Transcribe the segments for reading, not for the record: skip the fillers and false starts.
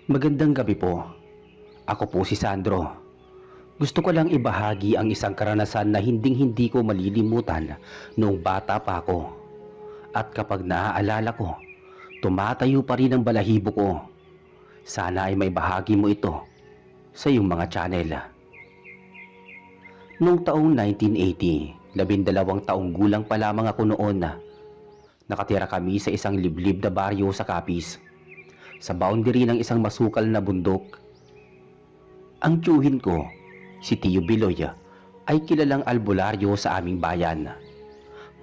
Magandang gabi po. Ako po si Sandro. Gusto ko lang ibahagi ang isang karanasan na hinding-hindi ko malilimutan noong bata pa ako. At kapag naaalala ko, tumatayo pa rin ang balahibo ko. Sana ay may bahagi mo ito sa iyong mga channel. Noong taong 1980, 12 taong gulang pa lamang ako noon. Nakatira kami sa isang liblib na baryo sa Capiz, sa boundary ng isang masukal na bundok. Ang tiyuhin ko, si Tio Biloy, ay kilalang albularyo sa aming bayan.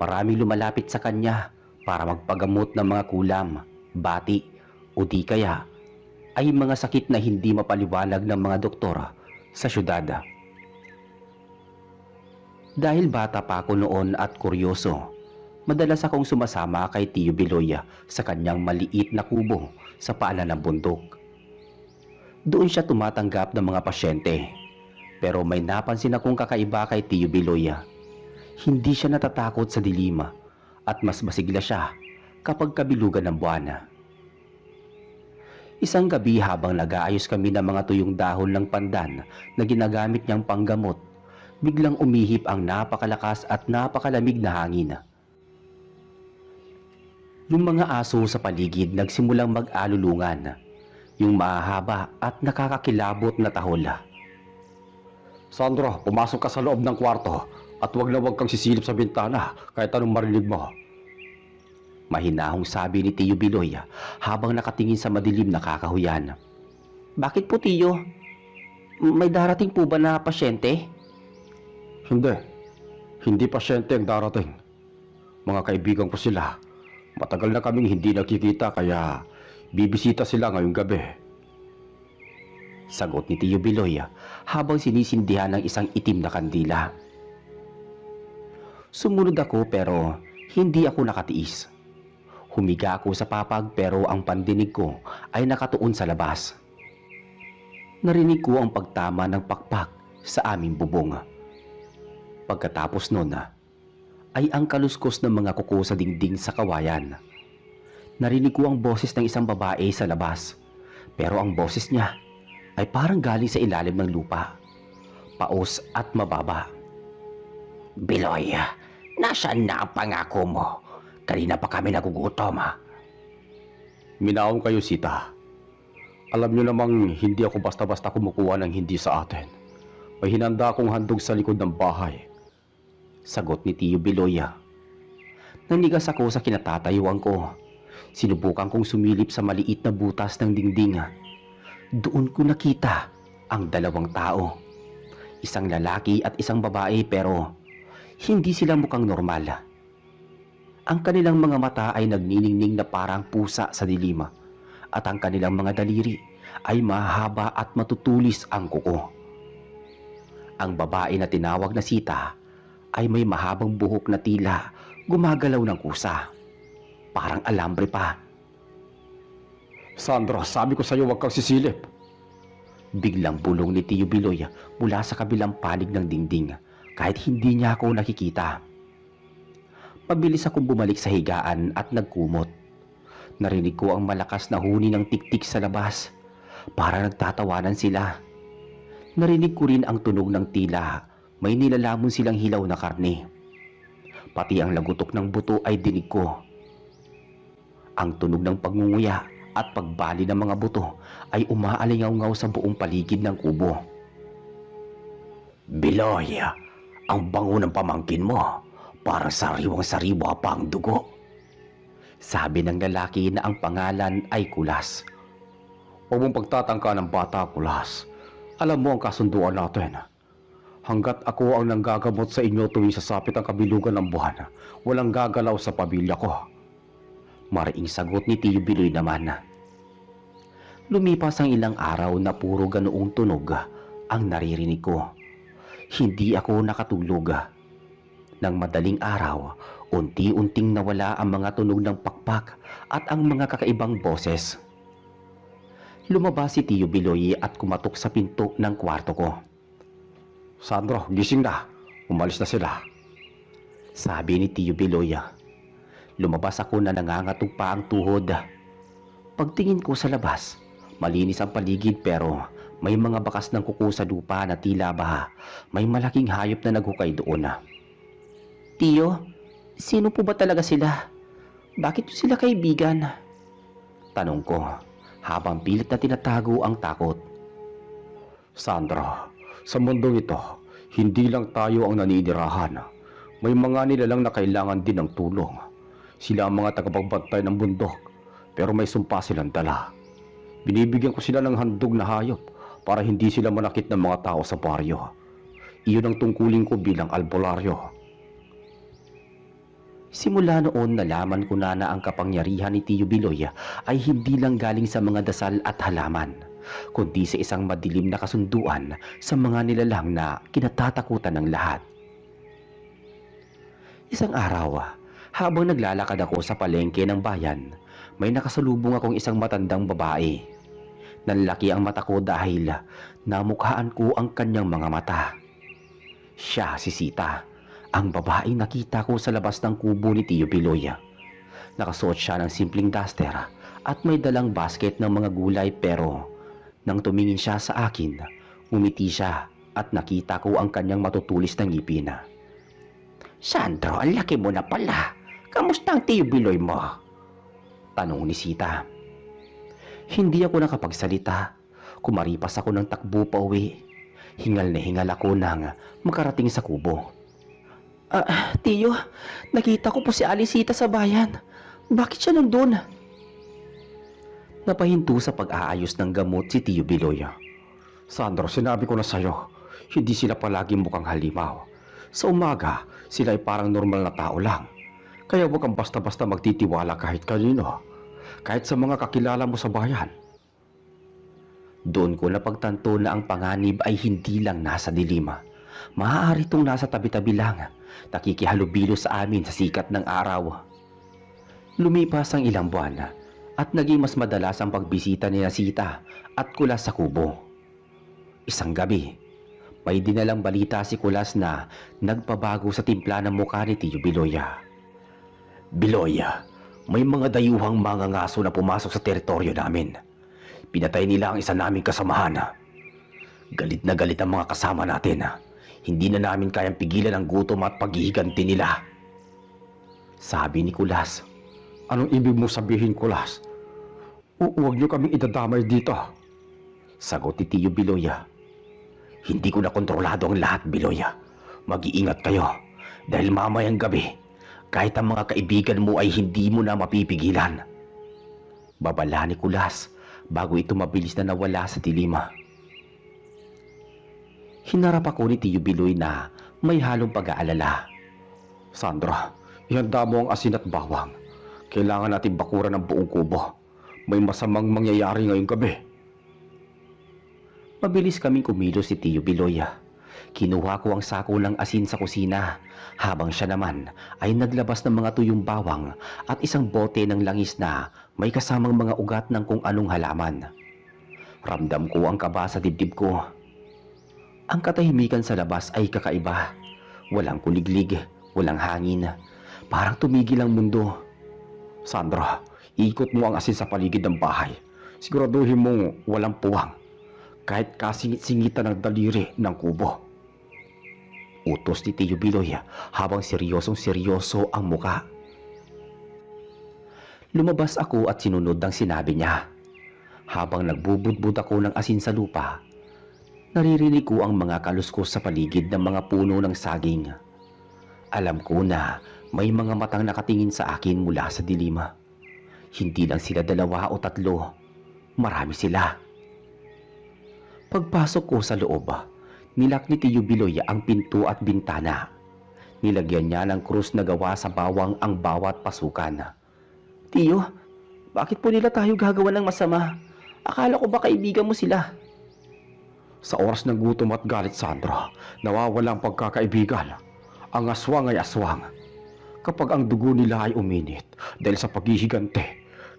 Maraming lumalapit sa kanya para magpagamot ng mga kulam, bati o di kaya ay mga sakit na hindi mapaliwanag ng mga doktor sa syudad. Dahil bata pa ako noon at kuryoso, madalas akong sumasama kay Tio Biloy sa kanyang maliit na kubo sa paanan ng bundok. Doon siya tumatanggap ng mga pasyente. Pero may napansin akong kakaiba kay Tio Biloy. Hindi siya natatakot sa dilim at mas masigla siya kapag kabilugan ng buwan. Isang gabi habang nag-aayos kami ng mga tuyong dahon ng pandan na ginagamit niyang panggamot, biglang umihip ang napakalakas at napakalamig na hangin. Yung mga aso sa paligid nagsimulang mag-alulungan, yung mahahaba at nakakakilabot na tahol. Sandro, pumasok ka sa loob ng kwarto at wag na wag kang sisilip sa bintana kahit anong marinig mo. Mahinahong sabi ni Tio Biloy habang nakatingin sa madilim na kakahuyan. Bakit po, Tio? May darating po ba na pasyente? Hindi. Hindi pasyente ang darating. Mga kaibigan ko sila. Matagal na kaming hindi nakikita kaya bibisita sila ngayong gabi. Sagot ni Tio Biloy habang sinisindihan ng isang itim na kandila. Sumunod ako pero hindi ako nakatiis. Humiga ako sa papag pero ang pandinig ko ay nakatuon sa labas. Narinig ko ang pagtama ng pakpak sa aming bubong. Pagkatapos nun ay ang kaluskos ng mga kuko sa dingding sa kawayan. Narinig ko ang boses ng isang babae sa labas, pero ang boses niya ay parang galing sa ilalim ng lupa, paos at mababa. Biloy, nasaan na ang pangako mo? Kanina pa kami nagugutom. Minaon kayo, Sita. Alam niyo namang hindi ako basta-basta kumukuha ng hindi sa atin. May hinanda akong handog sa likod ng bahay. Sagot ni Tio Biloy. Nanigas ako sa kinatatayuan ko. Sinubukan kong sumilip sa maliit na butas ng dingding. Doon ko nakita ang dalawang tao. Isang lalaki at isang babae pero hindi sila mukhang normal. Ang kanilang mga mata ay nagniningning na parang pusa sa dilim at ang kanilang mga daliri ay mahaba at matutulis ang kuko. Ang babae na tinawag na Sita ay may mahabang buhok na tila gumagalaw ng kusa. Parang alambre pa. Sandro, sabi ko sa iyo wag kang sisilip. Biglang bulong ni Tio Biloy mula sa kabilang panig ng dingding kahit hindi niya ako nakikita. Pabilis akong bumalik sa higaan at nagkumot. Narinig ko ang malakas na huni ng tiktik sa labas. Para nagtatawanan sila. Narinig ko rin ang tunog ng tila may nilalamon silang hilaw na karne. Pati ang lagutok ng buto ay dinig ko. Ang tunog ng pagngunguya at pagbali ng mga buto ay umaalingaw-ngaw sa buong paligid ng kubo. Biloy, ang bango ng pamangkin mo. Parang sariwang-sariwa pa ang dugo. Sabi ng lalaki na ang pangalan ay Kulas. Huwag mong pagtatangka ng bata, Kulas. Alam mo ang kasunduan natin. Hanggat ako ang nanggagamot sa inyo tuwing sasapit ang kabilugan ng buwan, walang gagalaw sa pamilya ko. Mariing sagot ni Tio Biloy naman. Lumipas ang ilang araw na puro ganoong tunog ang naririnig ko. Hindi ako nakatulog. Nang madaling araw, unti-unting nawala ang mga tunog ng pakpak at ang mga kakaibang boses. Lumabas si Tio Biloy at kumatok sa pinto ng kwarto ko. Sandro, gising na. Umalis na sila. Sabi ni Tio Biloy. Lumabas ako na nangangatog pa ang tuhod. Pagtingin ko sa labas, Malinis ang paligid pero may mga bakas ng kuko sa lupa na tila ba may malaking hayop na naghukay doon. Tiyo, sino po ba talaga sila? Bakit nyo sila kaibigan? Tanong ko habang pilit na tinatago ang takot. Sandra, sa mundong ito, hindi lang tayo ang naninirahan. May mga nilalang na kailangan din ng tulong. Sila ang mga tagapagbantay ng bundok, pero may sumpa silang dala. Binibigyan ko sila ng handog na hayop para hindi sila manakit ng mga tao sa baryo. Iyon ang tungkulin ko bilang albularyo. Simula noon nalaman ko na ang kapangyarihan ni Tiyo Biloy ay hindi lang galing sa mga dasal at halaman, kundi sa isang madilim na kasunduan sa mga nilalang na kinatatakutan ng lahat. Isang araw, habang naglalakad ako sa palengke ng bayan, may nakasalubong akong isang matandang babae. Nanlaki ang mata ko dahil namukhaan ko ang kanyang mga mata. Siya si Sita, ang babaeng nakita ko sa labas ng kubo ni Tiyo Biloy. Nakasuot siya ng simpleng duster at may dalang basket ng mga gulay pero nang tumingin siya sa akin, umiti siya at nakita ko ang kanyang matutulis na ngipin. Sandro, ang laki mo na pala. Kamusta ang Tiyo Biloy mo? Tanong ni Sita. Hindi ako nakapagsalita. Kumaripas ako ng takbo pa uwi. Hingal na hingal ako nang makarating sa kubo. Tiyo, nakita ko po si Alisita sa bayan. Bakit siya nandun? Napahinto sa pag-aayos ng gamot si Tiyo Biloy. Sandro, sinabi ko na sa'yo, hindi sila palaging mukhang halimaw. Sa umaga, sila ay parang normal na tao lang. Kaya huwag kang basta-basta magtitiwala kahit kanino. Kahit sa mga kakilala mo sa bayan. Doon ko napagtanto na ang panganib ay hindi lang nasa dilim. Maaari itong nasa tabi-tabi lang, nakikihalubilo sa amin sa sikat ng araw. Lumipas ang ilang buwan at naging mas madalas ang pagbisita ni Sita at Kulas sa kubo. Isang gabi, may dinalang balita si Kulas na nagpabago sa timpla ng mukha ni Tiyo Biloy. Biloy, may mga dayuhang mangangaso na pumasok sa teritoryo namin. Pinatay nila ang isa naming kasamahan. Galit na galit ang mga kasama natin. Hindi na namin kayang pigilan ang gutom at paghihiganti nila. Sabi ni Kulas. Anong ibig mo sabihin, Kulas? Huwag niyo kaming idadamay dito. Sagot ni Tiyo Biloy. Hindi ko na kontrolado ang lahat, Biloy. Mag-iingat kayo dahil mamayang gabi, kahit ang mga kaibigan mo ay hindi mo na mapipigilan. Babala ni Kulas bago ito mabilis na nawala sa dilima. Hinarap ako ni Tiyo Biloy na may halong pag-aalala. Sandra, ihanda mo ang asin at bawang. Kailangan natin bakuran ng buong kubo. May masamang mangyayari ngayong gabi. Mabilis kaming kumilos si Tiyo Biloy. Kinuha ko ang sako ng asin sa kusina habang siya naman ay naglabas ng mga tuyong bawang at isang bote ng langis na may kasamang mga ugat ng kung anong halaman. Ramdam ko ang kaba sa dibdib ko. Ang katahimikan sa labas ay kakaiba. Walang kuliglig, walang hangin. Parang tumigil ang mundo. Sandra, ikot mo ang asin sa paligid ng bahay. Siguraduhin mong walang puwang. Kahit kasingit-singitan ng daliri ng kubo. Utos ni Tiyo Biloy habang seryosong-seryoso ang muka. Lumabas ako at sinunod ang sinabi niya. Habang nagbubudbud ako ng asin sa lupa, naririnig ko ang mga kaluskos sa paligid ng mga puno ng saging. Alam ko na may mga matang nakatingin sa akin mula sa dilim. Hindi lang sila 2 o 3, marami sila. Pagpasok ko sa loob, nilak ni Tiyo Biloy ang pinto at bintana. Nilagyan niya ng krus na gawa sa bawang ang bawat pasukan. Tiyo, bakit po nila tayo gagawa ng masama? Akala ko ba kaibigan mo sila? Sa oras ng gutom at galit, Sandra, nawawala ang pagkakaibigan. Ang aswang ay aswang. Kapag ang dugo nila ay uminit dahil sa paghihigante,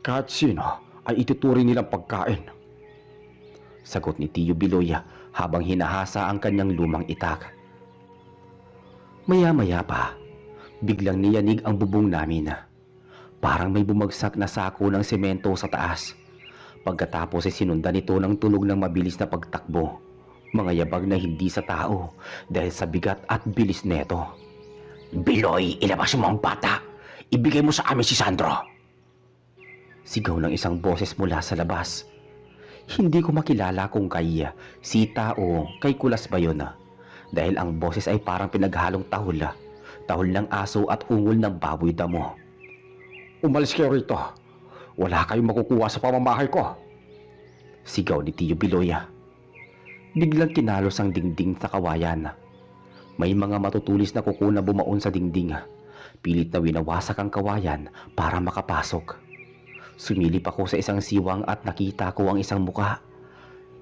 kahit sino ay ituturing nilang pagkain. Sagot ni Tiyo Biloy habang hinahasa ang kanyang lumang itak. Maya-maya pa, biglang niyanig ang bubong namin. Parang may bumagsak na sako ng semento sa taas. Pagkatapos ay sinundan ito ng tunog ng mabilis na pagtakbo. Mga yabag na hindi sa tao dahil sa bigat at bilis neto. "Biloy, ilabas mo ang bata! Ibigay mo sa amin si Sandro!" Sigaw ng isang boses mula sa labas. Hindi ko makilala kung kay Sita o kay Kulas ba yun, dahil ang boses ay parang pinaghalong tahol. Tahol ng aso at ungol ng baboy damo. Umalis kayo rito. Wala kayong makukuha sa pamamahay ko. Sigaw ni Tio Biloya. Biglang kinalos ang dingding sa kawayan. May mga matutulis na kuko na bumaon sa dingding. Pilit na winawasak ang kawayan para makapasok. Sumilip ako sa isang siwang at nakita ko ang isang muka.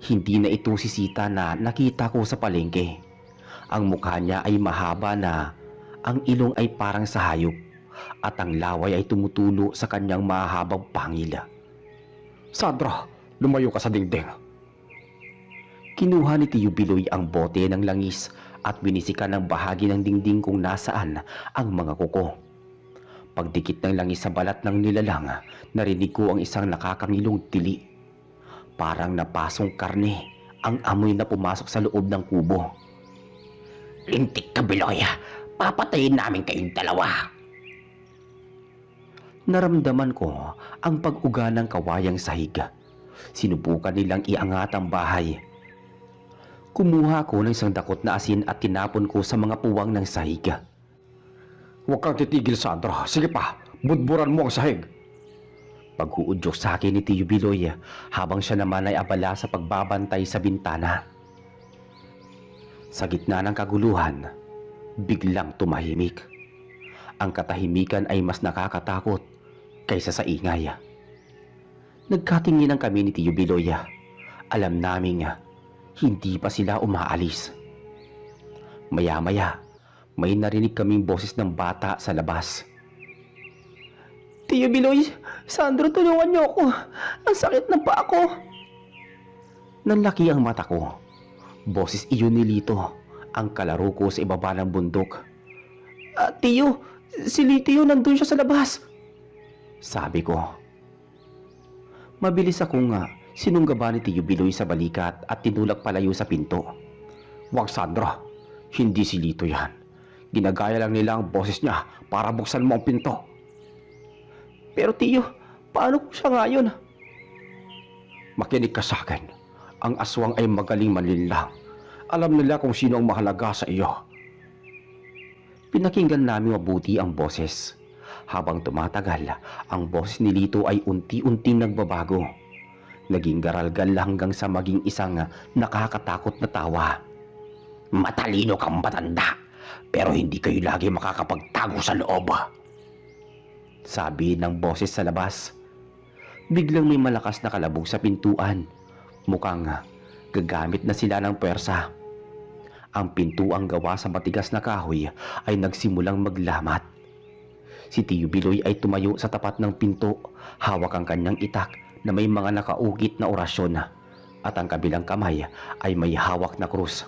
Hindi na ito si Sita na nakita ko sa palengke. Ang mukha niya ay mahaba na ang ilong ay parang sa hayop at ang laway ay tumutulo sa kanyang mahabang pangil. Sandro, lumayo ka sa dingding. Kinuha ni Tio Biloy ang bote ng langis at binisikan ng bahagi ng dingding kung nasaan ang mga kuko. Pagdikit ng langis sa balat ng nilalang, narinig ko ang isang nakakangilong tili. Parang napasong karne ang amoy na pumasok sa loob ng kubo. "Lintik ka, Biloy! Papatayin namin kayong dalawa!" Naramdaman ko ang pag-uga ng kawayang sahig. Sinubukan nilang iangat ang bahay. Kumuha ko ng isang dakot na asin at tinapon ko sa mga puwang ng sahig. Huwag kang titigil, Sandro. Sige pa, budburan mo ang sahig. Pag-uudyok sa akin ni Tio Biloy habang siya naman ay abala sa pagbabantay sa bintana. Sa gitna ng kaguluhan, biglang tumahimik. Ang katahimikan ay mas nakakatakot kaysa sa ingay. Nagkatinginan kami ni Tio Biloy. Alam naming hindi pa sila umaalis. Maya-maya, may narinig kaming boses ng bata sa labas. "Tio Biloy, Sandro, tulungan niyo ako. Ang sakit ng paa ko." Nanlaki ang mata ko. Boses iyon ni Lito, ang kalaro ko sa ibaba ng bundok. Tio, si Lito yun, nandun siya sa labas," sabi ko. Mabilis akong sinunggaba ni Tio Biloy sa balikat at tinulak palayo sa pinto. Huwag, Sandro. Hindi si Lito yan. Ginagaya lang nila ang boses niya para buksan mo ang pinto. "Pero Tio, paano ko siya ngayon?" Makinig ka sa akin. Ang aswang ay magaling manlinlang. Alam nila kung sino ang mahalaga sa iyo. Pinakinggan namin mabuti ang boses. Habang tumatagal, ang boses ni Lito ay unti-unting nagbabago. Naging garalgal hanggang sa maging isang nakakatakot na tawa. "Matalino kang matanda, pero hindi kayo lagi makakapagtago sa loob," sabi ng boses sa labas. Biglang may malakas na kalabog sa pintuan. Mukhang gagamit na sila ng pwersa. Ang pintuang gawa sa matigas na kahoy ay nagsimulang maglamat. Si Tio Biloy ay tumayo sa tapat ng pinto, hawak ang kanyang itak na may mga nakaukit na orasyon at ang kabilang kamay ay may hawak na krus.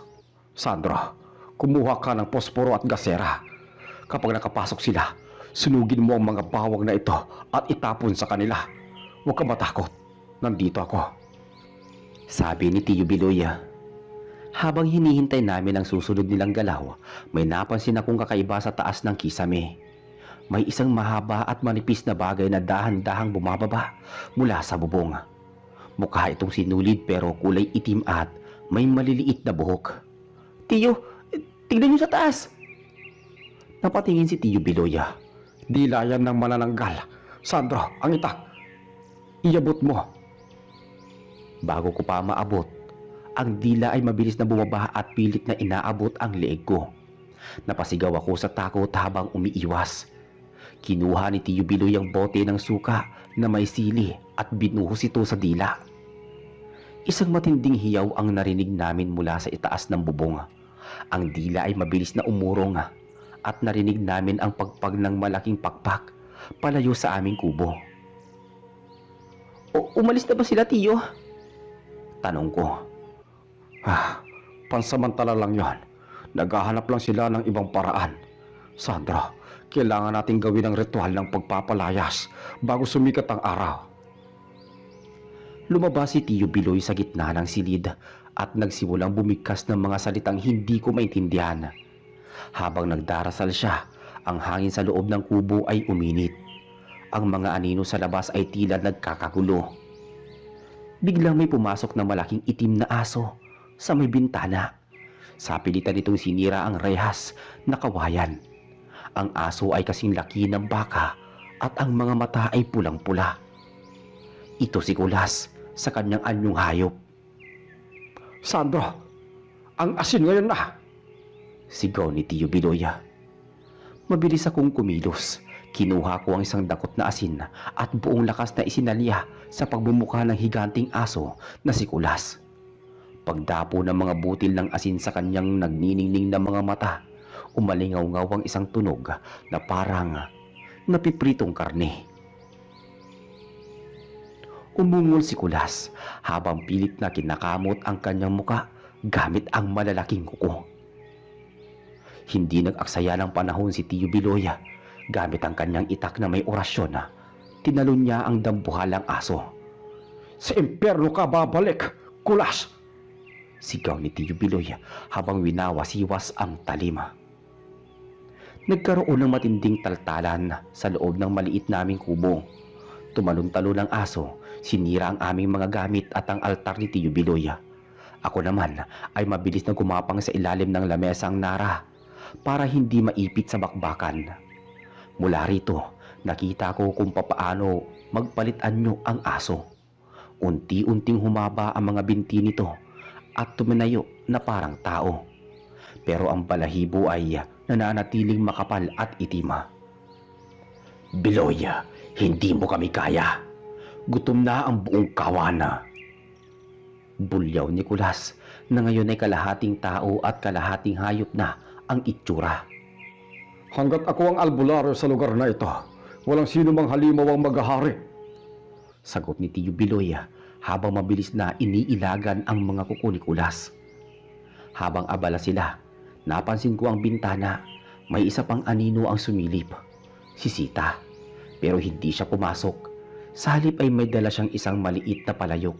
Sandro, kumuha ka ng posporo at gasera. Kapag nakapasok sila, sunugin mo ang mga bawang na ito at itapon sa kanila. Huwag ka matakot. Nandito ako. Sabi ni Tio Biloy. Habang hinihintay namin ang susunod nilang galaw, may napansin akong kakaiba sa taas ng kisame. May isang mahaba at manipis na bagay na dahan-dahang bumababa mula sa bubong. Mukha itong sinulid pero kulay itim at may maliliit na buhok. "Tio, tignan niyo sa taas!" Napatingin si Tio Biloy. Dila yan ng manananggal. Sandro, ang itak. Iabot mo. Bago ko pa maabot, ang dila ay mabilis na bumaba at pilit na inaabot ang leeg ko. Napasigaw ako sa takot habang umiiwas. Kinuha ni Tio Biloy ang bote ng suka na may sili at binuhos ito sa dila. Isang matinding hiyaw ang narinig namin mula sa itaas ng bubong. Ang dila ay mabilis na umurong at narinig namin ang pagpag ng malaking pakpak palayo sa aming kubo. Umalis na ba sila, Tio?" Tanong ko. Pansamantala lang yan. Naghahanap lang sila ng ibang paraan. Sandra, kailangan nating gawin ang ritual ng pagpapalayas bago sumikat ang araw. Lumabas si Tio Biloy sa gitna ng silid at nagsimulang bumigkas ng mga salitang hindi ko maintindihan. Habang nagdarasal siya, ang hangin sa loob ng kubo ay uminit. Ang mga anino sa labas ay tila nagkakagulo. Biglang may pumasok na malaking itim na aso sa may bintana. Sa pilitan nitong sinira ang rehas na kawayan. Ang aso ay kasing laki ng baka at ang mga mata ay pulang-pula. Ito si Kulas sa kanyang anyong hayop. Sandro, ang asin ngayon na! Sigaw ni Tio Biloy. Mabilis akong kumilos. Kinuha ko ang isang dakot na asin at buong lakas na isinalya sa pagbumuka ng higanting aso na si Kulas. Pagdapo ng mga butil ng asin sa kanyang nagniningning na mga mata, umalingaw-ngaw ang isang tunog na parang napipritong karne. Umungol si Kulas habang pilit na kinakamot ang kanyang muka gamit ang malalaking kuko. Hindi nag-aksaya ng panahon si Tio Biloy. Gamit ang kanyang itak na may orasyon, tinalon niya ang dambuhalang aso. Sa impyerno ka babalik, Kulas! Sigaw ni Tio Biloy habang winawasiwas ang talima. Nagkaroon ng matinding taltalan sa loob ng maliit naming kubo. Tumalon-talon ang aso, sinira ang aming mga gamit at ang altar ni Tio Biloy. Ako naman ay mabilis na gumapang sa ilalim ng lamesang nara para hindi maipit sa bakbakan. Mula rito, nakita ko kung papaano magpalit-anyo ang aso. Unti-unting humaba ang mga binti nito at tuminayo na parang tao. Pero ang balahibo ay nananatiling makapal at itim. Biloy, hindi mo kami kaya. Gutom na ang buong kawana. Bulyaw ni Kulas na ngayon ay kalahating tao at kalahating hayop na ang itsura. Hanggat ako ang albularyo sa lugar na ito, walang sino mang halimaw ang maghahari. Sagot ni Tio Biloy habang mabilis na iniilagan ang mga kuko ni Kulas. Habang abala sila, napansin ko ang bintana. May isa pang anino ang sumilip. Si Sita. Pero hindi siya pumasok. Sa halip ay may dala siyang isang maliit na palayok.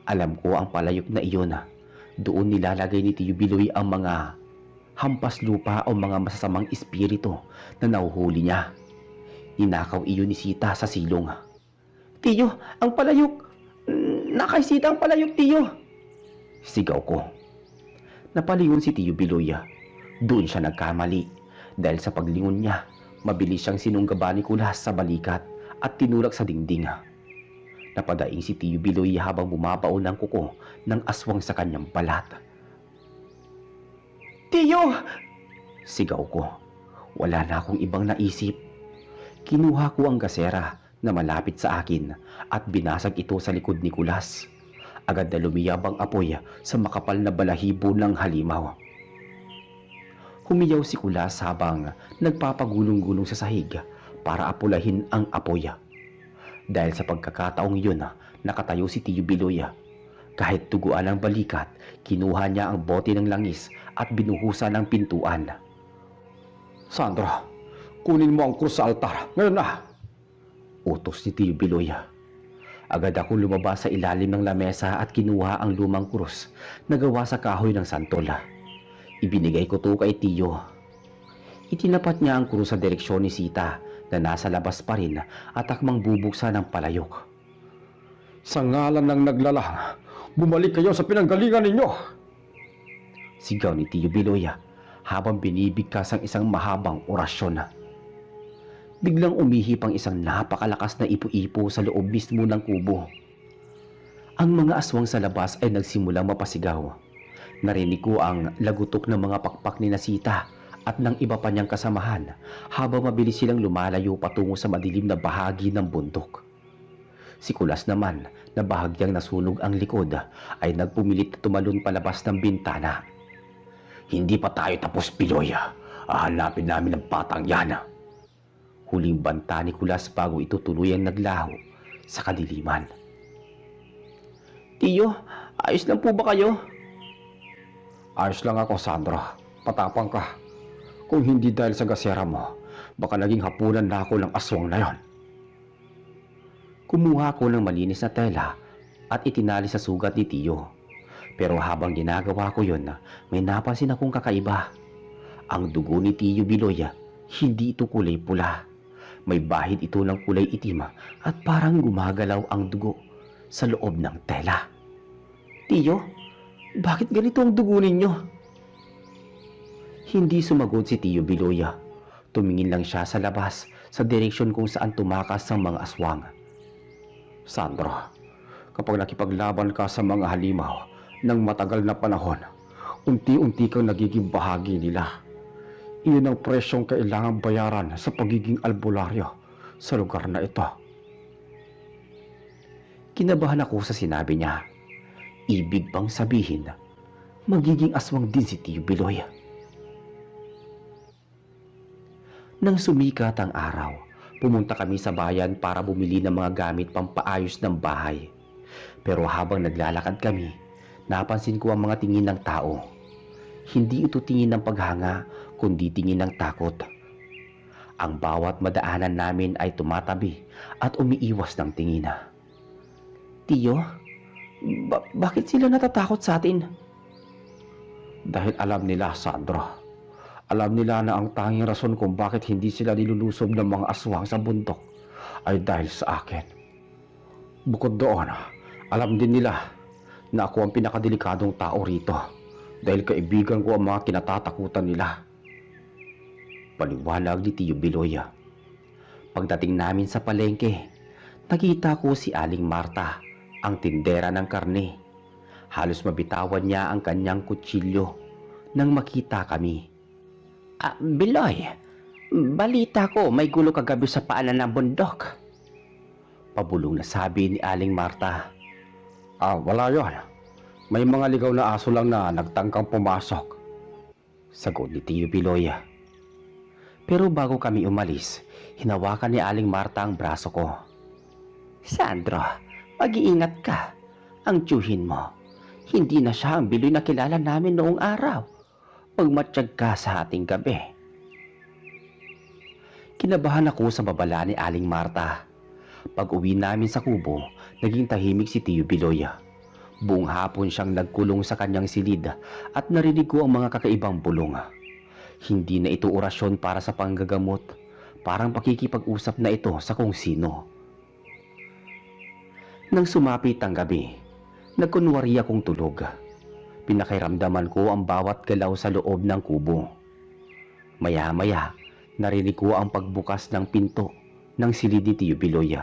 Alam ko ang palayok na iyon. Doon nilalagay ni Tio Biloy ang mga hampas lupa o mga masasamang espiritu na nahuhuli niya. Ninakaw iyon ni Sita sa silong. Tiyo, ang palayok! Nakay Sita ang palayok, Tiyo! Sigaw ko. Napalingon si Tio Biloy. Doon siya nagkamali. Dahil sa paglingon niya, mabilis siyang sinunggaba ni Kulas sa balikat at tinulak sa dingding. Napadaing si Tio Biloy habang bumabaon ng kuko ng aswang sa kanyang balat. Tiyo! Sigaw ko. Wala na akong ibang naisip. Kinuha ko ang gasera na malapit sa akin at binasag ito sa likod ni Kulas. Agad na lumiyab ang apoy sa makapal na balahibo ng halimaw. Humiyaw si Kulas habang nagpapagulong-gulong sa sahig para apulahin ang apoy. Dahil sa pagkakataong iyon, nakatayo si Tio Biloy. Kahit tuguan ang balikat, kinuha niya ang bote ng langis at binuhusan ng pintuan. Sandra, kunin mo ang krus sa altar. Ngayon na! Utos ni Tio Biloy. Agad akong lumabas sa ilalim ng lamesa at kinuha ang lumang krus na gawa sa kahoy ng santol. Ibinigay ko to kay Tio. Itinapat niya ang krus sa direksyon ni Sita na nasa labas pa rin at akmang bubuksan ng palayok. Sa ngalan ng naglalang, bumalik kayo sa pinanggalingan ninyo! Sigaw ni Tio Biloy habang binibigkas ang isang mahabang orasyon. Biglang umihip ang isang napakalakas na ipo-ipo sa loob mismo ng kubo. Ang mga aswang sa labas ay nagsimulang mapasigaw. Narinig ko ang lagutok ng mga pakpak ni Sita at ng iba pa niyang kasamahan habang mabilis silang lumalayo patungo sa madilim na bahagi ng bundok. Si Kulas naman, na bahagyang nasunog ang likod, ay nagpumilit na tumalon palabas ng bintana. Hindi pa tayo tapos, Biloy. Hahanapin namin ang batang yan. Huling banta ni Kulas bago ito tuluyang naglaho sa kadiliman. Tiyo, ayos lang po ba kayo? Ayos lang ako, Sandra. Patapang ka. Kung hindi dahil sa gasera mo, baka naging hapunan na ako ng aswang na yon. Kumuha ko ng malinis na tela at itinali sa sugat ni Tiyo. Pero habang ginagawa ko yun, may napansin akong kakaiba. Ang dugo ni Tiyo Biloy, hindi ito kulay pula. May bahid ito ng kulay itim at parang gumagalaw ang dugo sa loob ng tela. Tiyo, bakit ganito ang dugo ninyo? Hindi sumagot si Tiyo Biloy. Tumingin lang siya sa labas sa direksyon kung saan tumakas ang mga aswang. Sandro, kapag nakipaglaban ka sa mga halimaw ng matagal na panahon, unti-unti kang nagiging bahagi nila. Iyon ang presyong kailangang bayaran sa pagiging albularyo sa lugar na ito. Kinabahan ako sa sinabi niya. Ibig bang sabihin, magiging aswang din si Tiyo Biloy? Nang sumikat ang araw, pumunta kami sa bayan para bumili ng mga gamit pampaayos ng bahay. Pero habang naglalakad kami, napansin ko ang mga tingin ng tao. Hindi ito tingin ng paghanga, kundi tingin ng takot. Ang bawat madaanan namin ay tumatabi at umiiwas ng tingin. Tiyo, bakit sila natatakot sa atin? Dahil alam nila, Sandro. Alam nila na ang tanging rason kung bakit hindi sila nilulusob ng mga aswang sa bundok ay dahil sa akin. Bukod doon, alam din nila na ako ang pinakadelikadong tao rito dahil kaibigan ko ang mga kinatatakutan nila. Paliwanag ni Tiyo Biloy. Pagdating namin sa palengke, nakita ko si Aling Marta, ang tindera ng karne. Halos mabitawan niya ang kanyang kutsilyo nang makita kami. Biloy, balita ko may gulo kagabi sa paanan ng bundok. Pabulong na sabi ni Aling Marta. Wala yon. May mga ligaw na aso lang na nagtangkang pumasok. Sagot ni Tiyo Biloy. Pero bago kami umalis, hinawakan ni Aling Marta ang braso ko. Sandro, mag-iingat ka. Ang tiyuhin mo, hindi na siya ang Biloy na kilala namin noong araw. Magmatsyag ka sa ating gabi. Kinabahan ako sa babala ni Aling Marta. Pag uwi namin sa kubo, naging tahimik si Tiyo Biloy. Buong hapon siyang nagkulong sa kanyang silid at narinig ko ang mga kakaibang bulong. Hindi na ito orasyon para sa panggagamot, parang pakikipag-usap na ito sa kung sino. Nang sumapit ang gabi, nagkunwari akong tulog. Pinakairamdaman ko ang bawat galaw sa loob ng kubo. Maya-maya, narinig ko ang pagbukas ng pinto ng silid ni Tiyo Biloy.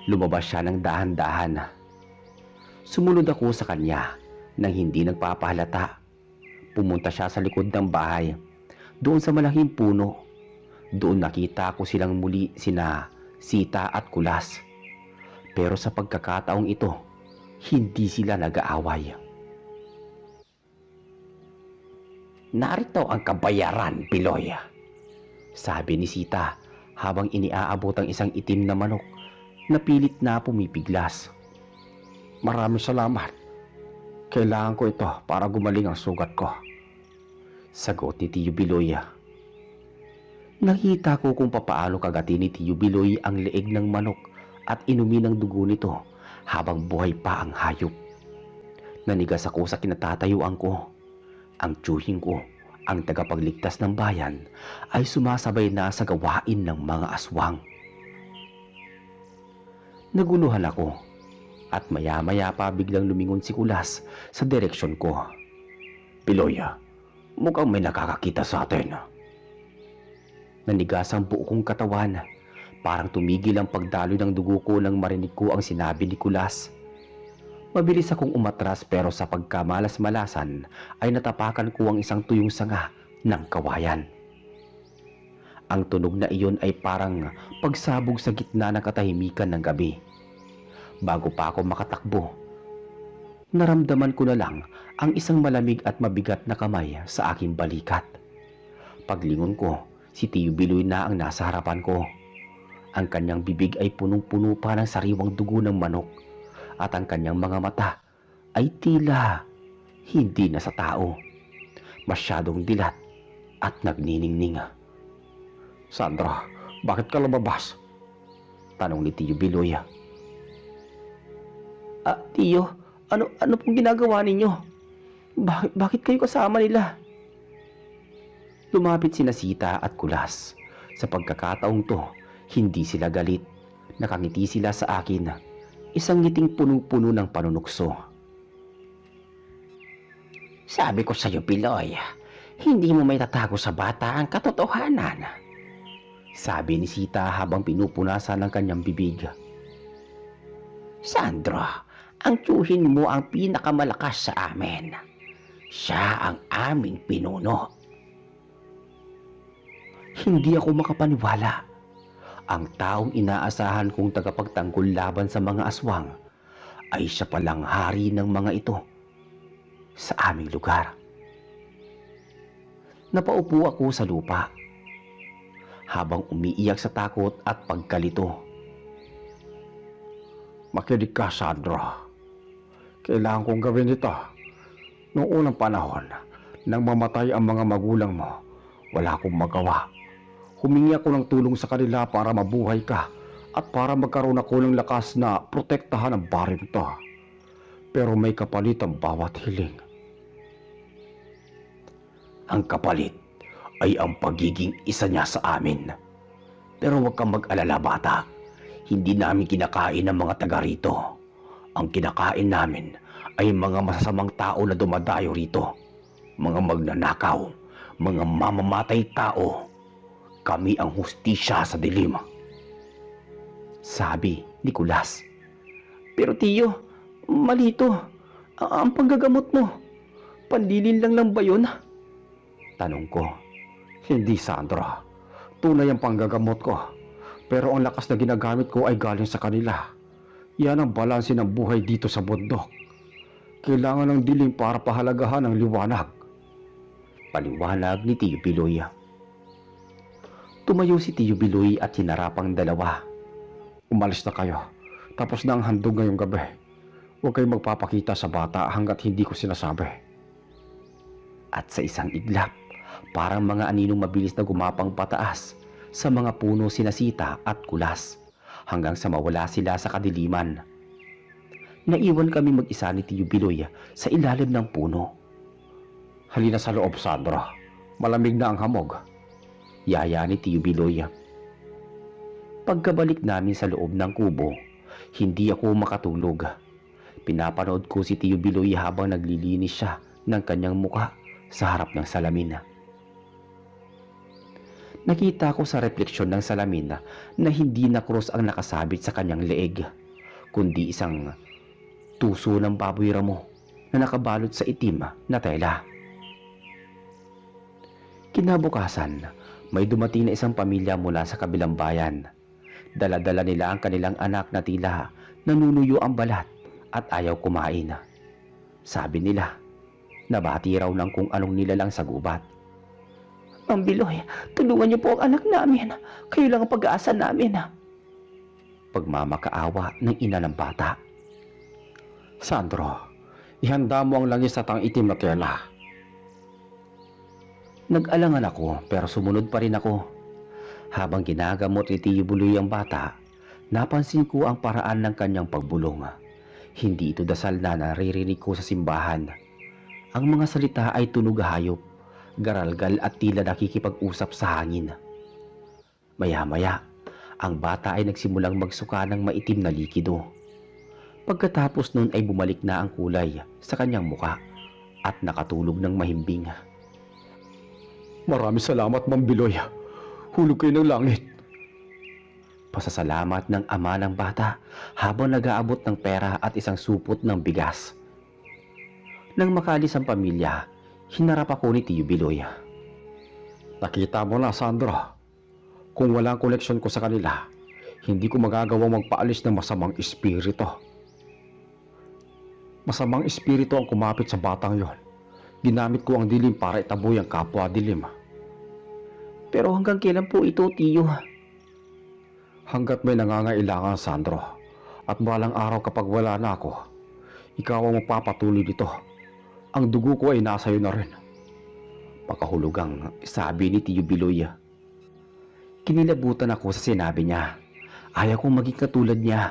Lumabas siya ng dahan-dahan. Sumunod ako sa kanya nang hindi nagpapahalata. Pumunta siya sa likod ng bahay, doon sa malaking puno. Doon nakita ko silang muli sina Sita at Kulas. Pero sa pagkakataong ito, hindi sila nag-aaway. Narito ang kabayaran, Biloy, sabi ni Sita habang iniaabot ang isang itim na manok na pilit na pumipiglas. Maraming salamat. Kailangan ko ito para gumaling ang sugat ko. Sagot ni Tiyo Biloy. Nakita ko kung papaano kagati ni Tiyo Biloy ang leeg ng manok at inumin ang dugo nito habang buhay pa ang hayop. Nanigas ako sa kinatatayuan ko. Ang tiyuhin ko, ang tagapagligtas ng bayan, ay sumasabay na sa gawain ng mga aswang. Naguluhan ako at maya-maya pa biglang lumingon si Kulas sa direksyon ko. Biloy, mukhang may nakakakita sa atin. Nanigas ang buo kong katawan. Parang tumigil ang pagdaloy ng dugo ko nang marinig ko ang sinabi ni Kulas. Mabilis akong umatras pero sa pagkamalas-malasan ay natapakan ko ang isang tuyong sanga ng kawayan. Ang tunog na iyon ay parang pagsabog sa gitna ng katahimikan ng gabi. Bago pa ako makatakbo, naramdaman ko na lang ang isang malamig at mabigat na kamay sa aking balikat. Paglingon ko, si Tiyo Biloy na ang nasa harapan ko. Ang kanyang bibig ay punong-puno pa ng sariwang dugo ng manok at ang kanyang mga mata ay tila hindi na sa tao. Masyadong dilat at nagniningning. Sandra, bakit ka lumabas? Tanong ni Tiyo Biloy. Tiyo, ano pong ginagawa ninyo? Bakit kayo kasama nila? Lumapit sina Sita at Kulas. Sa pagkakataong to, hindi sila galit. Nakangiti sila sa akin. Isang ngiting puno-puno ng panunukso. Sabi ko sa'yo, Piloy, hindi mo may tatago sa bata ang katotohanan. Sabi ni Sita habang pinupunasan ng kanyang bibig. Sandro, ang tiyuhin mo ang pinakamalakas sa amin. Siya ang aming pinuno. Hindi ako makapaniwala. Ang taong inaasahan kong tagapagtanggol laban sa mga aswang ay siya palang hari ng mga ito sa aming lugar. Napaupo ako sa lupa habang umiiyak sa takot at pagkalito. Makinig ka, Sandro. Kailangan kong gawin ito. Noong unang panahon, nang mamatay ang mga magulang mo, wala akong magawa. Humingi ako ng tulong sa kanila para mabuhay ka at para magkaroon ako ng lakas na protektahan ang baring to. Pero may kapalit ang bawat hiling. Ang kapalit ay ang pagiging isa niya sa amin. Pero huwag kang mag-alala, bata. Hindi namin kinakain ang mga taga rito. Ang kinakain namin ay mga masasamang tao na dumadayo rito. Mga magnanakaw, mga mamamatay tao. Kami ang hustisya sa dilim. Sabi ni Kulas. Pero tiyo, mali ito. Ang panggagamot mo, panlilin lang ba yun? Tanong ko. Hindi, Sandro. Tunay ang panggagamot ko. Pero ang lakas na ginagamit ko ay galing sa kanila. Yan ang balanse ng buhay dito sa bundok. Kailangan ng dilim para pahalagahan ang liwanag. Paliwanag ni Tiyo Biloy. Tumayo si Tiyo Biloy at hinarap ang dalawa. Umalis na kayo. Tapos na ang handog ngayong gabi. Huwag kayong magpapakita sa bata hanggat hindi ko sinasabi. At sa isang iglap, parang mga aninong mabilis na gumapang pataas sa mga puno sina Sita at Kulas hanggang sa mawala sila sa kadiliman. Naiwan kami mag-isa ni Tiyo Biloy sa ilalim ng puno. Halina sa loob, Sandro. Malamig na ang hamog. Yaya ni Tiyo Biloy. Pagkabalik namin sa loob ng kubo, hindi ako makatulog. Pinapanood ko si Tiyo Biloy habang naglilinis siya ng kanyang muka sa harap ng salamin. Nakita ko sa refleksyon ng salamin na hindi na krus ang nakasabit sa kanyang leeg, kundi isang tuso ng baboy ramo na nakabalot sa itim na tela. Kinabukasan, may dumating na isang pamilya mula sa kabilang bayan. Dala-dala nila ang kanilang anak na tila nanunuyo ang balat at ayaw kumain. Sabi nila, nabati raw ng kung anong nilalang sa gubat. Mang Biloy, tulungan niyo po ang anak namin. Kayo lang ang pag-aasa namin. Pagmamakaawa ng ina ng bata. Sandro, ihanda mo ang langis at ang itim na tela. Nag-alangan ako pero sumunod pa rin ako. Habang ginagamot ni Tiyo Biloy ang bata, napansin ko ang paraan ng kanyang pagbulong. Hindi ito dasal na naririnig ko sa simbahan. Ang mga salita ay tunog hayop, garalgal at tila nakikipag-usap sa hangin. Maya-maya, ang bata ay nagsimulang magsuka ng maitim na likido. Pagkatapos nun ay bumalik na ang kulay sa kanyang muka at nakatulog ng mahimbing. Maraming salamat, Mang Biloy. Hulog kayo ng langit. Pasasalamat ng ama ng bata habang nag-aabot ng pera at isang supot ng bigas. Nang makalis ang pamilya, hinarap ako ni Tiyo Biloy. Nakita mo na, Sandro. Kung walang koneksyon ko sa kanila, hindi ko magagawang magpaalis ng masamang espiritu. Masamang espiritu ang kumapit sa batang yon. Ginamit ko ang dilim para itaboy ang kapwa dilim. Pero hanggang kailan po ito, Tiyo? Hanggat may nangangailangan, Sandro. At balang araw kapag wala na ako, ikaw ang magpapatuloy dito. Ang dugo ko ay nasa iyo na rin. Pakahulugang sabi ni Tiyo Biloy. Kinilabutan ako sa sinabi niya. Ayaw kong maging katulad niya.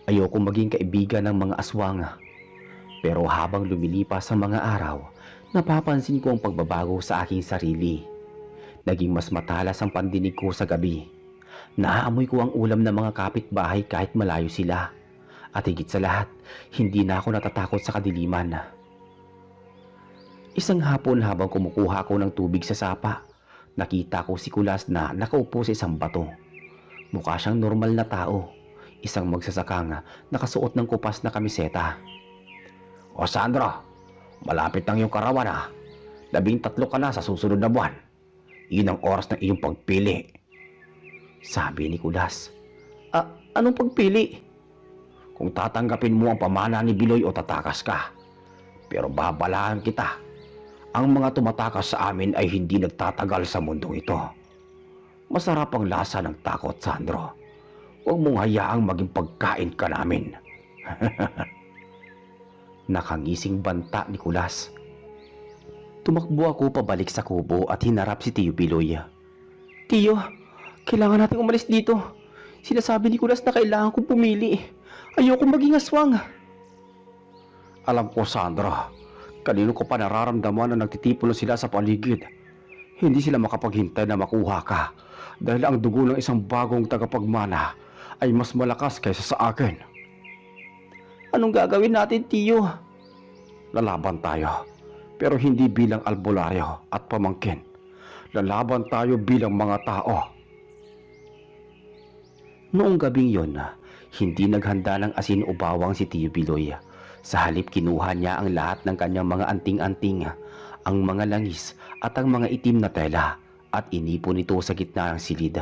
Ayoko maging kaibigan ng mga aswang. Pero habang lumilipas ang mga araw, napapansin ko ang pagbabago sa aking sarili. Naging mas matalas ang pandinig ko sa gabi. Naaamoy ko ang ulam ng mga kapitbahay kahit malayo sila. At higit sa lahat, hindi na ako natatakot sa kadiliman. Isang hapon habang kumukuha ako ng tubig sa sapa, nakita ko si Kulas na nakaupo sa isang bato. Mukha siyang normal na tao, isang magsasakang nakasuot ng kupas na kamiseta. O Sandro, malapit ng iyong karawan ha. 13 ka na sa susunod na buwan. Iyon ang oras ng iyong pagpili. Sabi ni Kulas. Anong pagpili? Kung tatanggapin mo ang pamana ni Biloy o tatakas ka. Pero babalaan kita. Ang mga tumatakas sa amin ay hindi nagtatagal sa mundong ito. Masarap ang lasa ng takot, Sandro. Huwag mong hayaang maging pagkain ka namin. Nakangising banta ni Kulas. Tumakbo ako pabalik sa kubo at hinarap si Tiyo Biloy. Tiyo, kailangan natin umalis dito. Sinasabi ni Kulas na kailangan kong pumili. Ayoko maging aswang. Alam ko, Sandro. Kanino ko pa nararamdaman na nagtitipon sila sa paligid. Hindi sila makapaghintay na makuha ka dahil ang dugo ng isang bagong tagapagmana ay mas malakas kaysa sa akin. Anong gagawin natin, Tiyo? Lalaban tayo, pero hindi bilang albularyo at pamangkin. Lalaban tayo bilang mga tao. Noong gabing yon, hindi naghanda ng asin o bawang si Tiyo Biloy. Sa halip kinuha niya ang lahat ng kanyang mga anting-anting, ang mga langis at ang mga itim na tela at inipon ito sa gitna ng silid.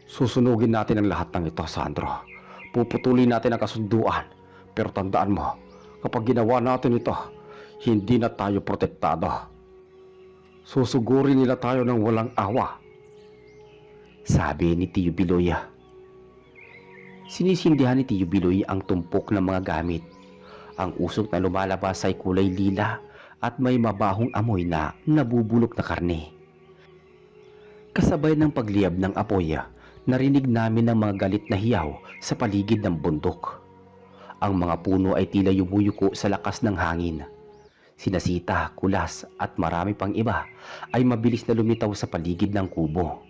Susunugin natin ang lahat ng ito, Sandro. Puputulin natin ang kasunduan. Pero tandaan mo, kapag ginawa natin ito, hindi na tayo protektado. Susugurin nila tayo ng walang awa. Sabi ni Tiyo Biloy. Sinisindihan ni Tiyo Biloy ang tumpok ng mga gamit. Ang usok na lumalabas ay kulay lila at may mabahong amoy na nabubulok na karne. Kasabay ng pagliyab ng apoy, narinig namin ang mga galit na hiyaw sa paligid ng bundok. Ang mga puno ay tila yumuyuko sa lakas ng hangin. Sina Sita, Kulas at marami pang iba ay mabilis na lumitaw sa paligid ng kubo.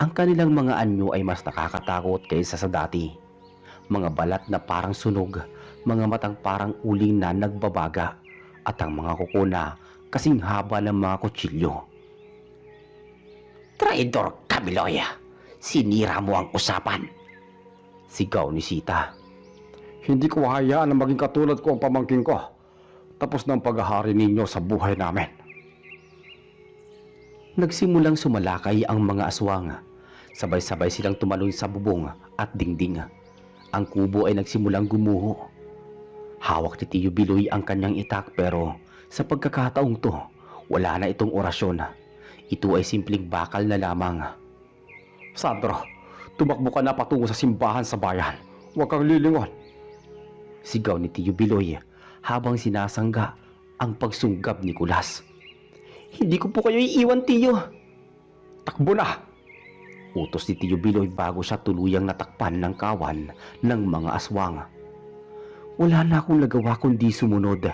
Ang kanilang mga anyo ay mas nakakatakot kaysa sa dati. Mga balat na parang sunog, mga matang parang uling na nagbabaga, at ang mga kuko na kasing haba ng mga kutsilyo. Traidor ka, Biloy! Sinira mo ang usapan! Sigaw ni Sita. Hindi ko hayaan na maging katulad ko ang pamangkin ko. Tapos ng paghahari ninyo sa buhay namin. Nagsimulang sumalakay ang mga aswang. Sabay-sabay silang tumalon sa bubong at dingding. Ang kubo ay nagsimulang gumuho. Hawak ni Tiyo Biloy ang kanyang itak pero sa pagkakataong to, wala na itong orasyon. Ito ay simpleng bakal na lamang. Sandro, tumakbo ka na patungo sa simbahan sa bayan. Huwag kang lilingon. Sigaw ni Tiyo Biloy habang sinasangga ang pagsunggab ni Kulas. Hindi ko po kayo iiwan, Tiyo. Takbo na! Utos ni Tiyo Biloy bago siya tuluyang natakpan ng kawan ng mga aswang. Wala na akong nagawa kundi sumunod.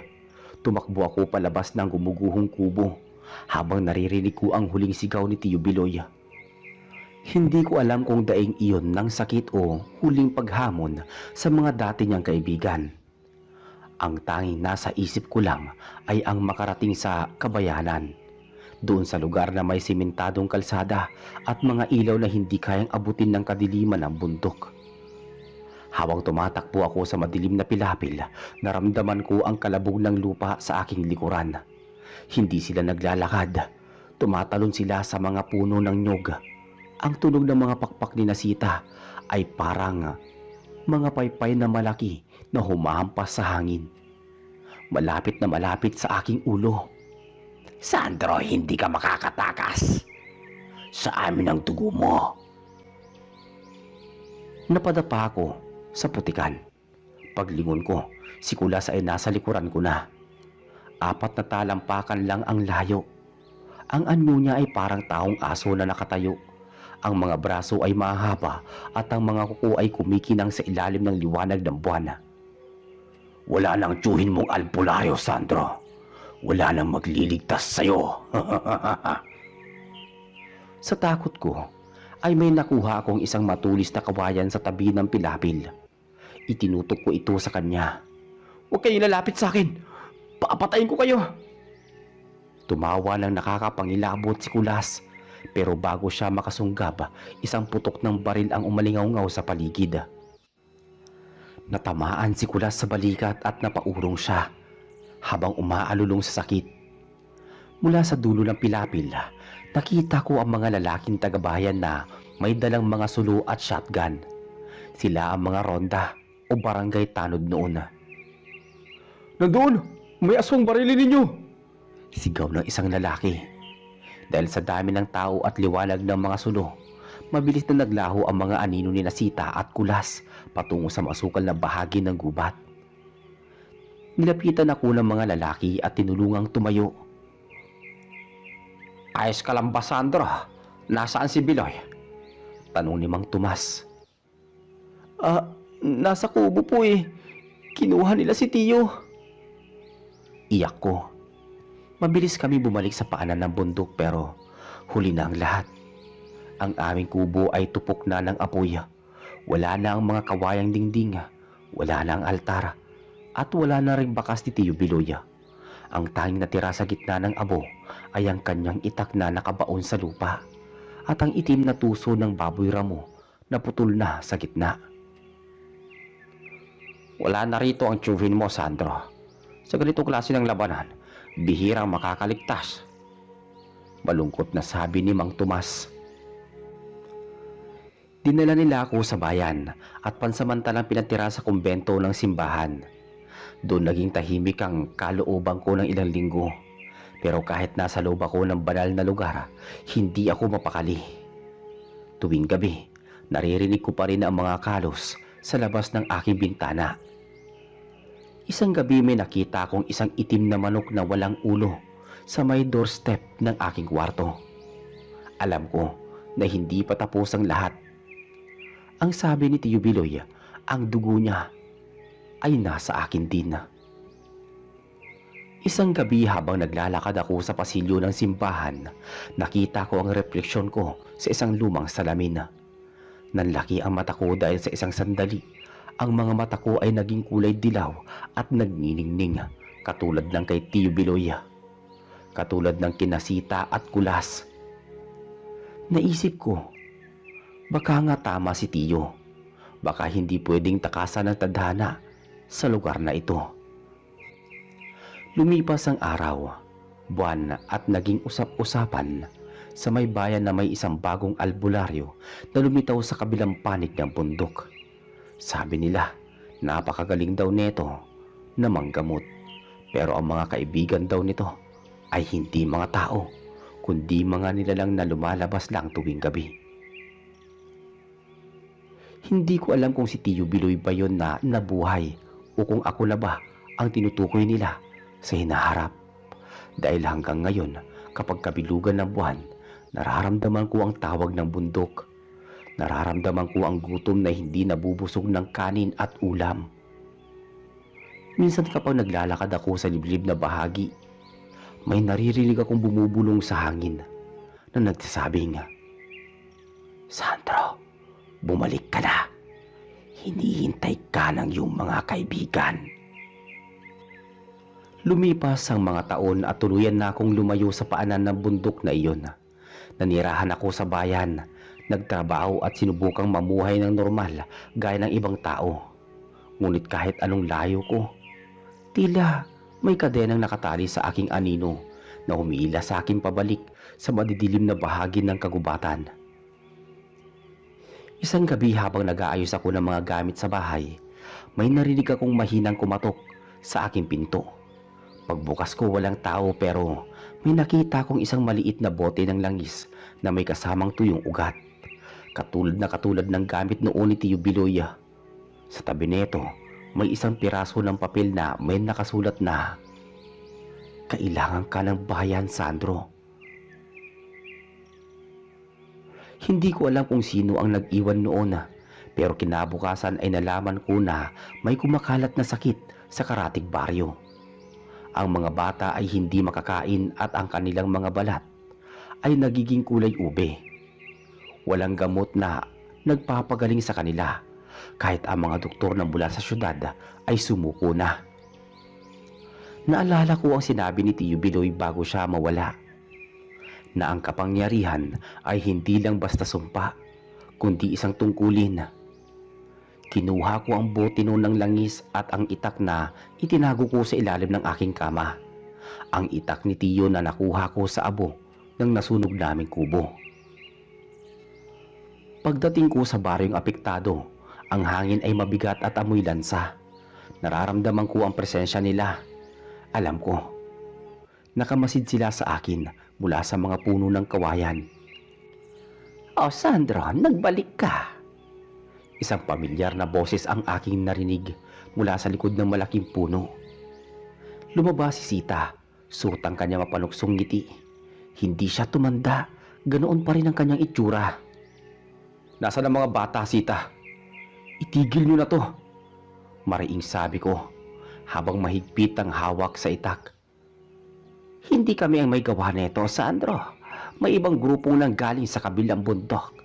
Tumakbo ako palabas ng gumuguhong kubo habang naririnig ko ang huling sigaw ni Tiyo Biloy. Hindi ko alam kung daing iyon ng sakit o huling paghamon sa mga dati niyang kaibigan. Ang tanging nasa isip ko lang ay ang makarating sa kabayanan. Doon sa lugar na may simentadong kalsada at mga ilaw na hindi kayang abutin ng kadiliman ng bundok. Habang tumatakbo ako sa madilim na pilapil, naramdaman ko ang kalabog ng lupa sa aking likuran. Hindi sila naglalakad. Tumatalon sila sa mga puno ng nyog. Ang tunog ng mga pakpak ni Sita ay parang mga paypay na malaki na humahampas sa hangin. Malapit na malapit sa aking ulo. Sandro, hindi ka makakatakas. Sa amin ang dugo mo. Napadapa ako sa putikan. Paglingon ko, si Kulas ay nasa likuran ko na. 4 na talampakan lang ang layo. Ang anyo niya ay parang taong aso na nakatayo. Ang mga braso ay mahaba at ang mga kuko ay kumikinang sa ilalim ng liwanag ng buwan. Wala nang tiyuhin mong albularyo, Sandro. Wala nang magliligtas sa'yo. Sa takot ko, ay may nakuha akong isang matulis na kawayan sa tabi ng pilapil. Itinutok ko ito sa kanya. "Huwag kayong lalapit sa akin! Papatayin ko kayo!" Tumawa ng nakakapangilabot si Kulas, pero bago siya makasunggab, isang putok ng baril ang umalingaw-ngaw sa paligid. Natamaan si Kulas sa balikat at napaurong siya habang umaalulong sa sakit. Mula sa dulo ng pilapil, nakita ko ang mga lalaking tagabayan na may dalang mga sulo at shotgun. Sila ang mga ronda o barangay tanod noon. Nandoon! May aswang barilin ninyo! Sigaw ng isang lalaki. Dahil sa dami ng tao at liwanag ng mga sulo, mabilis na naglaho ang mga anino ni Nasita at Kulas patungo sa masukal na bahagi ng gubat. Nilapitan ako ng mga lalaki at tinulungang tumayo. Ayos ka lang ba, Sandro? Nasaan si Biloy? Tanong ni Mang Tomas. Nasa kubo po eh. Kinuha nila si Tiyo. Iyak ko. Mabilis kami bumalik sa paanan ng bundok pero huli na ang lahat. Ang aming kubo ay tupok na ng apoy. Wala na ang mga kawayang dingding. Wala na ang altar. At wala na ring bakas ni Tiyo Biloy. Ang tanging natira sa gitna ng abo ay ang kanyang itak na nakabaon sa lupa at ang itim na tuso ng baboy ramo na putol na sa gitna. Wala na rito ang tiyuhin mo, Sandro. Sa ganitong klase ng labanan, bihirang makakaligtas. Malungkot na sabi ni Mang Tomas. Dinala nila ako sa bayan at pansamantalang pinatira sa kumbento ng simbahan. Doon naging tahimik ang kalooban ko ng ilang linggo. Pero kahit nasa loob ako ng banal na lugar, hindi ako mapakali. Tuwing gabi, naririnig ko pa rin ang mga kalos sa labas ng aking bintana. Isang gabi may nakita akong isang itim na manok na walang ulo sa may doorstep ng aking kwarto. Alam ko na hindi pa tapos ang lahat. Ang sabi ni Tiyo Biloy, ang dugo niya ay nasa akin din. Isang gabi habang naglalakad ako sa pasilyo ng simbahan, nakita ko ang refleksyon ko sa isang lumang salamin. Nanlaki ang mata ko dahil sa isang sandali, ang mga mata ko ay naging kulay dilaw at nagniningning katulad ng kay Tiyo Biloy. Katulad ng kinasita at Kulas. Naisip ko, baka nga tama si Tiyo. Baka hindi pwedeng takasan ng tadhana sa lugar na ito. Lumipas ang araw, buwan at naging usap-usapan sa may bayan na may isang bagong albularyo na lumitaw sa kabilang panig ng bundok. Sabi nila, napakagaling daw nito na manggamot. Pero ang mga kaibigan daw nito ay hindi mga tao, kundi mga nilalang na lumalabas lang tuwing gabi. Hindi ko alam kung si Tiyo Biloy ba yun na nabuhay o kung ako na ba ang tinutukoy nila sa hinaharap. Dahil hanggang ngayon, kapag kabilugan ng buwan, nararamdaman ko ang tawag ng bundok. Nararamdaman ko ang gutom na hindi nabubusog ng kanin at ulam. Minsan kapag naglalakad ako sa liblib na bahagi, may naririnig akong bumubulong sa hangin na nagsasabing, "Sandro, bumalik ka na. Hinihintay ka ng iyong mga kaibigan." Lumipas ang mga taon at tuluyan na akong lumayo sa paanan ng bundok na iyon. Nanirahan ako sa bayan, nagtrabaho at sinubukang mamuhay ng normal gaya ng ibang tao. Ngunit kahit anong layo ko, tila may kadenang nakatali sa aking anino na humiila sa akin pabalik sa madidilim na bahagi ng kagubatan. Isang gabi habang nag-aayos ako ng mga gamit sa bahay, may narinig akong mahinang kumatok sa aking pinto. Pagbukas ko walang tao pero may nakita akong isang maliit na bote ng langis na may kasamang tuyong ugat. Katulad ng gamit noon ni Tiyo Biloy. Sa tabi nito, may isang piraso ng papel na may nakasulat na, "Kailangan ka ng bayan, Sandro." Hindi ko alam kung sino ang nag-iwan noon, pero kinabukasan ay nalaman ko na may kumakalat na sakit sa karatig baryo. Ang mga bata ay hindi makakain at ang kanilang mga balat ay nagiging kulay ube. Walang gamot na nagpapagaling sa kanila kahit ang mga doktor na mula sa syudad ay sumuko na. Naalala ko ang sinabi ni Tio Biloy bago siya mawala, na ang kapangyarihan ay hindi lang basta sumpa, kundi isang tungkulin. Kinuha ko ang bote noon ng langis at ang itak na itinago ko sa ilalim ng aking kama. Ang itak ni Tio na nakuha ko sa abo ng nasunog naming kubo. Pagdating ko sa baryong apektado, ang hangin ay mabigat at amoy lansa. Nararamdaman ko ang presensya nila. Alam ko, nakamasid sila sa akin mula sa mga puno ng kawayan. "Oh, Sandro, nagbalik ka." Isang pamilyar na boses ang aking narinig mula sa likod ng malaking puno. Lumabas si Sita, suot ang kanyang mapanuksong ngiti. Hindi siya tumanda, ganoon pa rin ang kanyang itsura. "Nasaan ang mga bata, Sita? Itigil niyo na to," mariing sabi ko habang mahigpit ang hawak sa itak. "Hindi kami ang may gawa nito, Sandro. May ibang grupo nang galing sa kabilang bundok.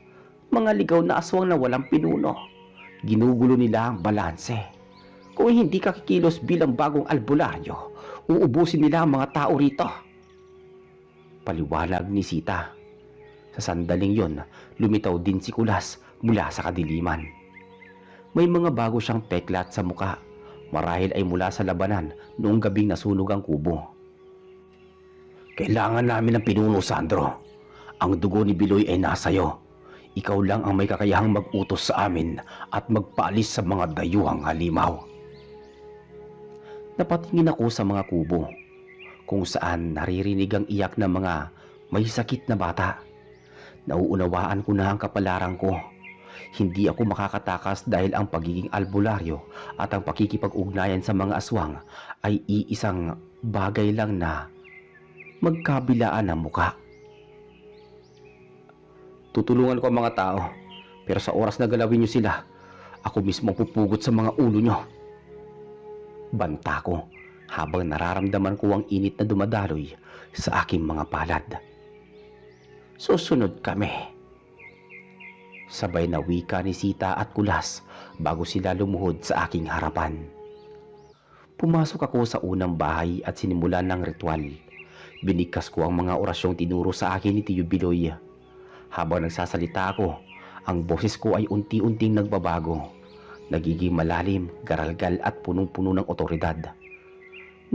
Mga ligaw na aswang na walang pinuno. Ginugulo nila ang balanse. Kung hindi ka kikilos bilang bagong albularyo, uubusin nila ang mga tao rito." Paliwanag ni Sita. Sa sandaling yon, lumitaw din si Kulas mula sa kadiliman. May mga bago siyang peklat sa muka. Marahil ay mula sa labanan noong gabing nasunog ang kubo. "Kailangan namin ng pinuno, Sandro. Ang dugo ni Biloy ay nasayo. Ikaw lang ang may kakayahang mag-utos sa amin at magpaalis sa mga dayuhang halimaw." Napatingin ako sa mga kubo, kung saan naririnig ang iyak ng mga may sakit na bata. Nauunawaan ko na ang kapalaran ko. Hindi ako makakatakas dahil ang pagiging albularyo at ang pakikipag-ugnayan sa mga aswang ay iisang bagay lang na magkabilaan ng muka. "Tutulungan ko ang mga tao, pero sa oras na galawin niyo sila, ako mismo ang pupugot sa mga ulo niyo." Banta ko habang nararamdaman ko ang init na dumadaloy sa aking mga palad. "Susunod kami." Sabay na wika ni Sita at Kulas bago sila lumuhod sa aking harapan. Pumasok ako sa unang bahay at sinimulan ng ritual. Binigkas ko ang mga orasyong tinuro sa akin ni Tio Biloy. Habang nagsasalita ako, ang boses ko ay unti-unting nagbabago. Nagiging malalim, garalgal at punong-puno ng otoridad.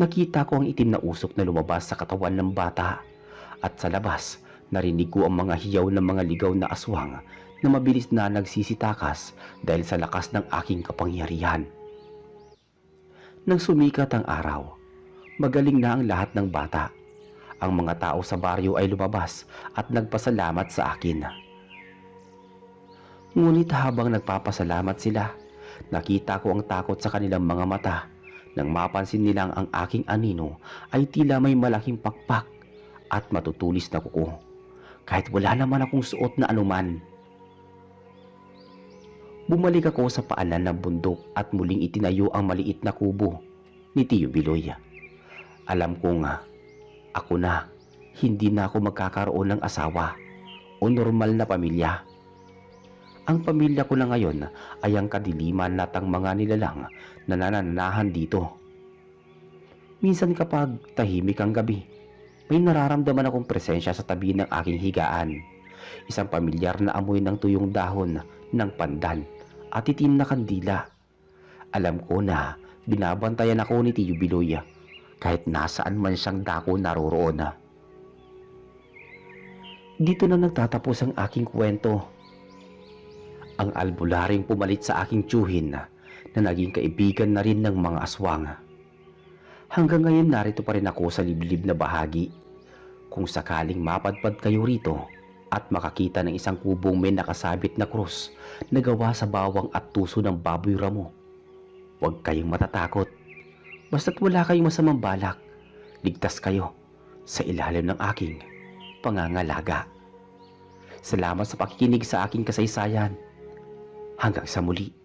Nakita ko ang itim na usok na lumabas sa katawan ng bata. At sa labas, narinig ko ang mga hiyaw ng mga ligaw na aswang na mabilis na nagsisitakas dahil sa lakas ng aking kapangyarihan. Nang sumikat ang araw, magaling na ang lahat ng bata. Ang mga tao sa baryo ay lumabas at nagpasalamat sa akin. Ngunit habang nagpapasalamat sila, nakita ko ang takot sa kanilang mga mata nang mapansin nilang ang aking anino ay tila may malaking pakpak at matutulis na kuko, kahit wala naman akong suot na anuman. Bumalik ako sa paanan ng bundok at muling itinayo ang maliit na kubo ni Tio Biloy. Alam ko nga, ako na, hindi na ako magkakaroon ng asawa o normal na pamilya. Ang pamilya ko na ngayon ay ang kadiliman at ang mga nilalang na nananahan dito. Minsan kapag tahimik ang gabi, may nararamdaman akong presensya sa tabi ng aking higaan. Isang pamilyar na amoy ng tuyong dahon ng pandan at itim na kandila. Alam ko na binabantayan ako ni Tio Biloy kahit nasaan man siyang dako naroroon. Dito na nagtatapos ang aking kwento. Ang albularing pumalit sa aking tiyuhin na naging kaibigan na rin ng mga aswang. Hanggang ngayon narito pa rin ako sa liblib na bahagi. Kung sakaling mapadpad kayo rito at makakita ng isang kubong may nakasabit na krus na gawa sa bawang at tuso ng baboy ramo, huwag kayong matatakot. Basta't wala kayong masamang balak, ligtas kayo sa ilalim ng aking pangangalaga. Salamat sa pakikinig sa aking kasaysayan. Hanggang sa muli.